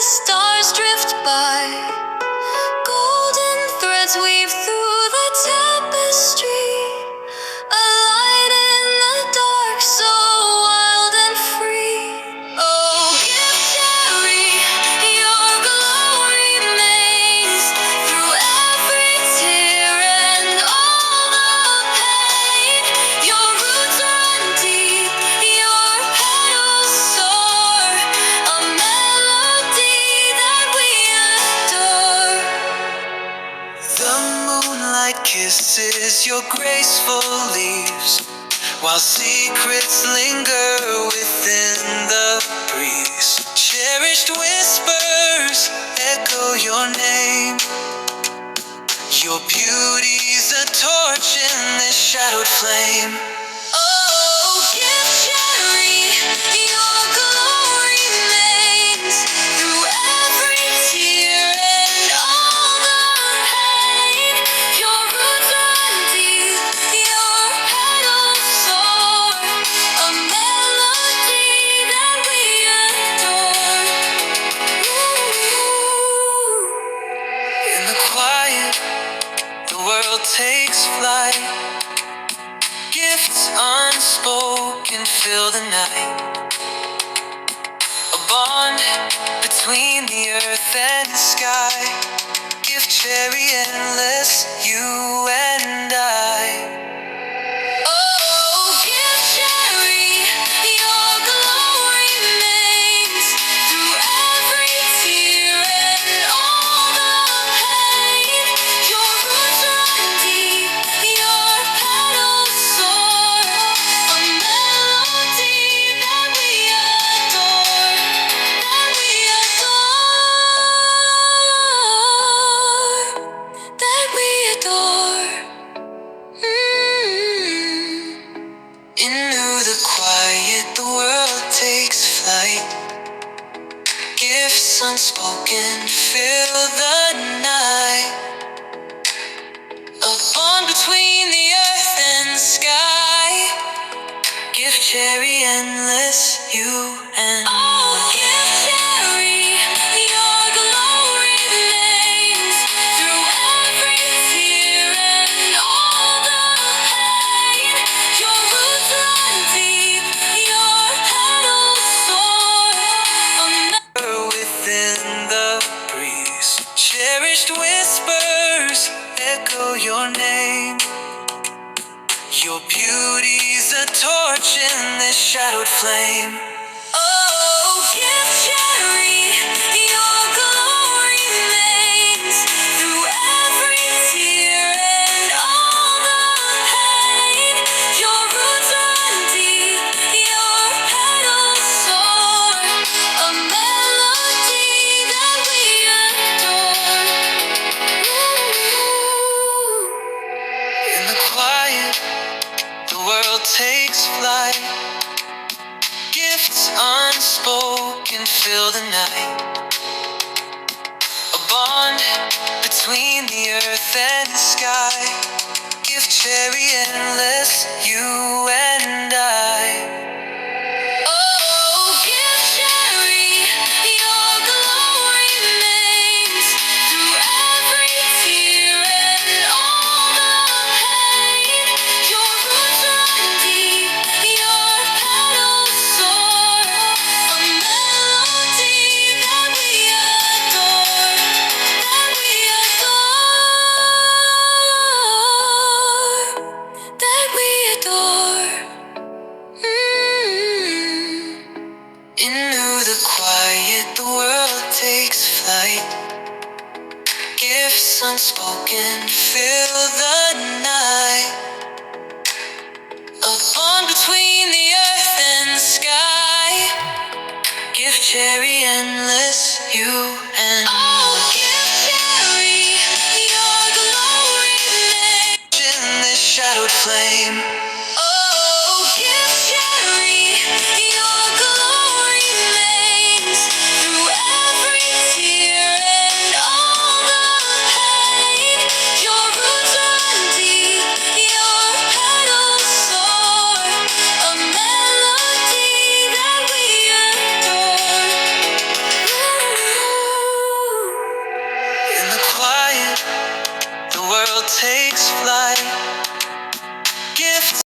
stars drift by. Golden threads weave through the tapestry. A light in the dark, so wild and free. Oh, give cherry, your glow remains through every tear and all the pain. Your roots run deep, your petals soar, a melody that we adore. The moonlight kisses your graceful leaves, while secrets linger within the breeze. Cherished whispers echo your name. Your beauty's a torch in this shadowed flame. Oh, give cherry, your glow remains through every tear and all the pain. Your roots run deep, your petals soar, a melody that we adore. In the quiet, the world takes flight. Gifts unspoken fill the night. A bond between the earth and sky. Gift cherry endless, you and I. Oh, give cherry, your glow remains through every tear and all the pain. Your roots run deep, your petals soar, a melody that we adore, that we adore, that we adore. Into the quiet, the world takes flight. Gifts unspoken fill the night. A bond between the earth and sky. Gift cherry endless, you and I. Give cherry, your glow remains through every tear and all the pain. Your roots run deep, your petals soar, a melody within the breeze. Cherished whispers echo your name. Your beauty's a torch in this shadowed flame. Oh, give cherry, your glow remains through every tear and all the pain. Your roots run deep, your petals soar, a melody that we adore. In the quiet, the world takes flight. Gifts unspoken fill the night. A bond between the earth and sky. Gift cherry endless, you and I. Oh, give cherry, your glow remains through every tear and all the pain. Your roots run deep, your petals soar, a melody that we adore, that we adore, that we adore. Into the quiet, the world takes flight. Gifts unspoken fill the night. A bond between the earth and sky. Gift cherry endless, you and I. Oh, give cherry, your glow remains in this shadowed flame. Oh, give cherry, your glow remains through every tear and all the pain. Your roots run deep, your petals soar, a melody that we adore. takes flight. Gifts